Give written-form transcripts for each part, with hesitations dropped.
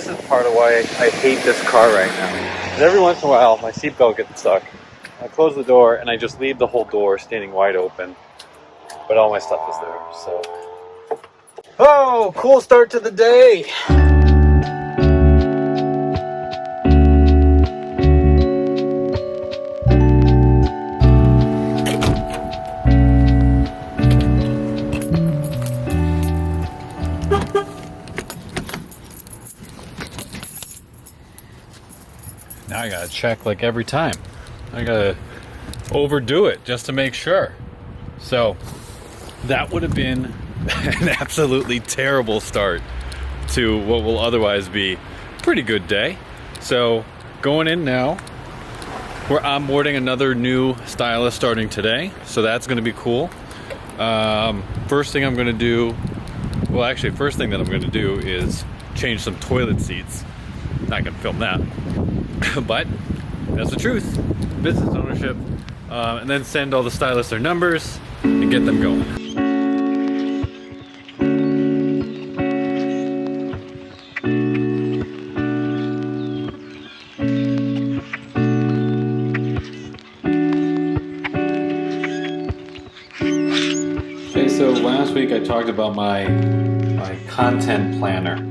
this is part of why I hate this car right now. Because every once in a while, my seatbelt gets stuck. I close the door and I just leave the whole door standing wide open. But all my stuff is there, so. Oh, cool start to the day. Now I gotta check like every time. I gotta overdo it just to make sure. So that would have been an absolutely terrible start to what will otherwise be a pretty good day. So going in now, we're onboarding another new stylist starting today. So that's gonna be cool. First thing that I'm gonna do is change some toilet seats. Not gonna film that. But that's the truth. Business ownership, and then send all the stylists their numbers and get them going. Okay, so last week I talked about my content planner.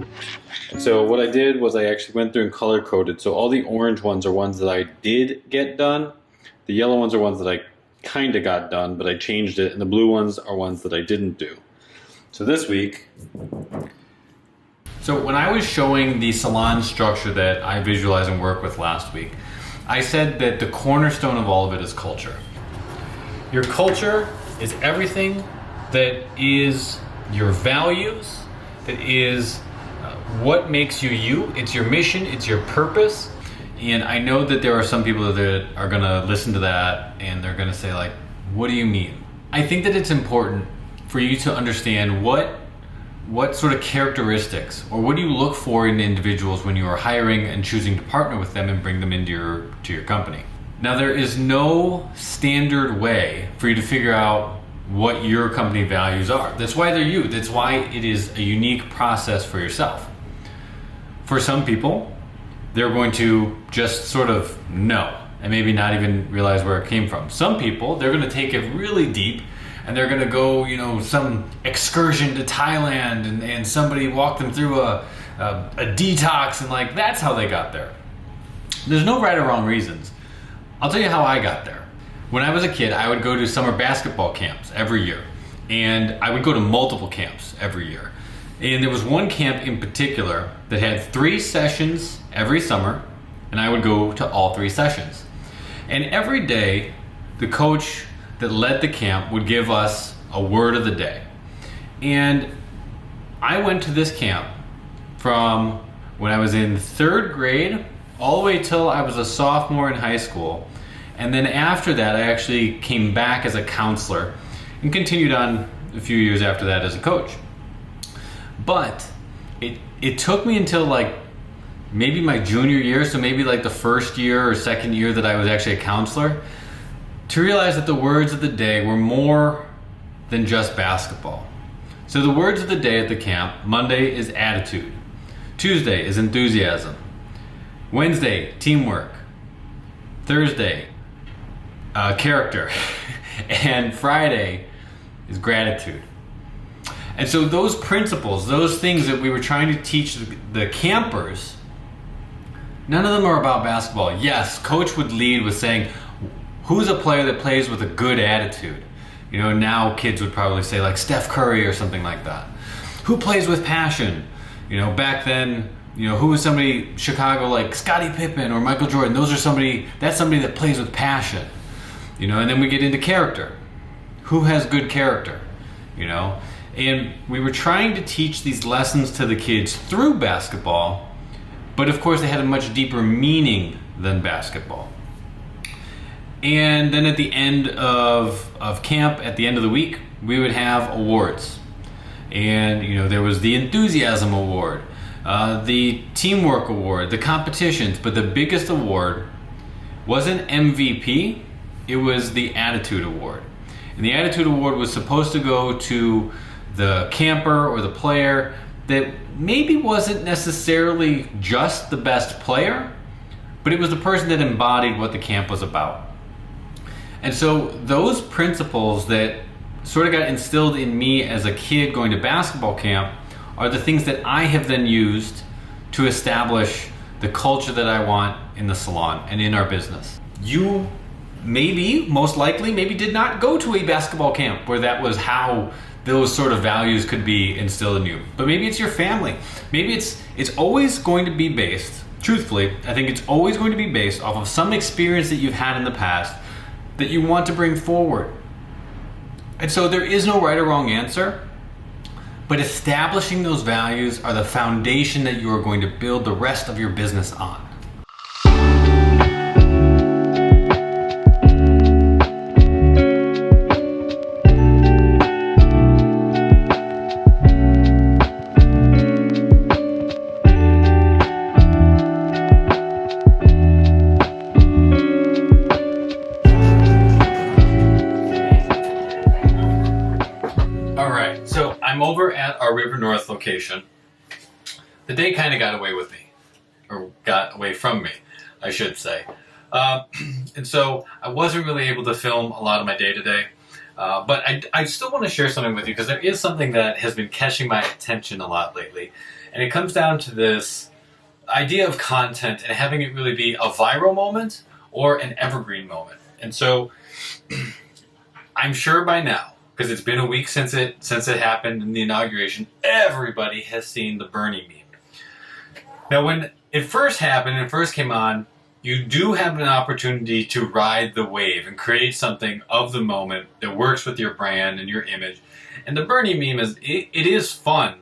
So what I did was I actually went through and color coded. So all the orange ones are ones that I did get done. The yellow ones are ones that I kind of got done, but I changed it. And the blue ones are ones that I didn't do. So this week. So when I was showing the salon structure that I visualize and work with last week, I said that the cornerstone of all of it is culture. Your culture is everything that is your values, that is what makes you you. It's your mission, it's your purpose. And I know that there are some people that are gonna listen to that and they're gonna say like, what do you mean? I think that it's important for you to understand what sort of characteristics or what do you look for in individuals when you are hiring and choosing to partner with them and bring them into your company. Now there is no standard way for you to figure out what your company values are. That's why they're you. That's why it is a unique process for yourself. For some people, they're going to just sort of know and maybe not even realize where it came from. Some people, they're going to take it really deep and they're going to go, some excursion to Thailand and somebody walked them through a detox and like that's how they got there. There's no right or wrong reasons. I'll tell you how I got there. When I was a kid, I would go to summer basketball camps every year. And I would go to multiple camps every year. And there was one camp in particular that had 3 sessions every summer, and I would go to all 3 sessions. And every day, the coach that led the camp would give us a word of the day. And I went to this camp from when I was in 3rd grade all the way till I was a sophomore in high school. And then after that, I actually came back as a counselor and continued on a few years after that as a coach. But it took me until like maybe my junior year, so maybe like the first year or second year that I was actually a counselor, to realize that the words of the day were more than just basketball. So the words of the day at the camp: Monday is attitude, Tuesday is enthusiasm, Wednesday, teamwork, Thursday, character, and Friday is gratitude. And so those principles, those things that we were trying to teach the campers, none of them are about basketball. Yes, coach would lead with saying, who's a player that plays with a good attitude? Now kids would probably say like Steph Curry or something like that. Who plays with passion? Back then, who was somebody, Chicago, like Scottie Pippen or Michael Jordan? That's somebody that plays with passion. And then we get into character. Who has good character? And we were trying to teach these lessons to the kids through basketball, but of course they had a much deeper meaning than basketball. And then at the end of camp, at the end of the week, we would have awards. And there was the enthusiasm award, the teamwork award, the competitions, but the biggest award wasn't MVP, it was the attitude award. And the attitude award was supposed to go to the camper or the player that maybe wasn't necessarily just the best player, but it was the person that embodied what the camp was about. And so those principles that sort of got instilled in me as a kid going to basketball camp are the things that I have then used to establish the culture that I want in the salon and in our business. You maybe, most likely, maybe did not go to a basketball camp where that was how those sort of values could be instilled in you. But maybe it's your family. Maybe it's always going to be based, truthfully, I think it's always going to be based off of some experience that you've had in the past that you want to bring forward. And so there is no right or wrong answer, but establishing those values are the foundation that you are going to build the rest of your business on. I'm over at our River North location. The day kind of got away with me, or got away from me, I should say. And so I wasn't really able to film a lot of my day today. But I still want to share something with you because there is something that has been catching my attention a lot lately. And it comes down to this idea of content and having it really be a viral moment or an evergreen moment. And so I'm sure by now, because it's been a week since it happened in the inauguration, everybody has seen the Bernie meme. Now, when it first happened and it first came on, you do have an opportunity to ride the wave and create something of the moment that works with your brand and your image. And the Bernie meme it is fun.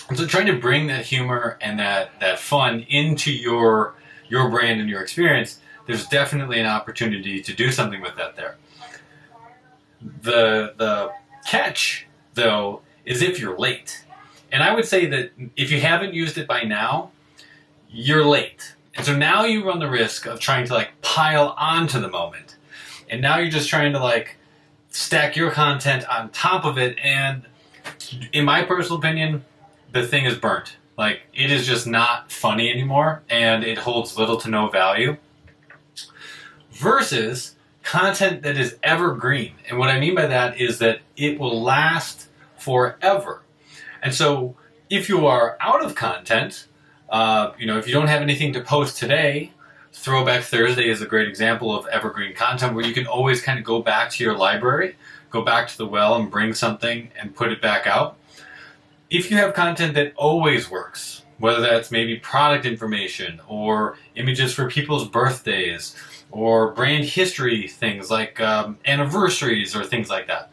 And so trying to bring that humor and that fun into your brand and your experience, there's definitely an opportunity to do something with that there. The catch, though, is if you're late. And I would say that if you haven't used it by now, you're late. And so now you run the risk of trying to pile onto the moment. And now you're just trying to stack your content on top of it. And in my personal opinion, the thing is burnt. It is just not funny anymore, and it holds little to no value. Versus content that is evergreen. And what I mean by that is that it will last forever. And so if you are out of content, if you don't have anything to post today, Throwback Thursday is a great example of evergreen content where you can always kind of go back to your library, go back to the well and bring something and put it back out. If you have content that always works, whether that's maybe product information or images for people's birthdays, or brand history things like anniversaries or things like that.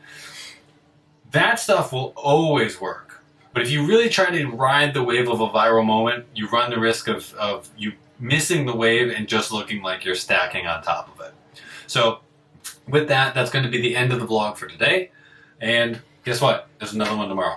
That stuff will always work. But if you really try to ride the wave of a viral moment, you run the risk of you missing the wave and just looking like you're stacking on top of it. So with that, that's going to be the end of the vlog for today. And guess what? There's another one tomorrow.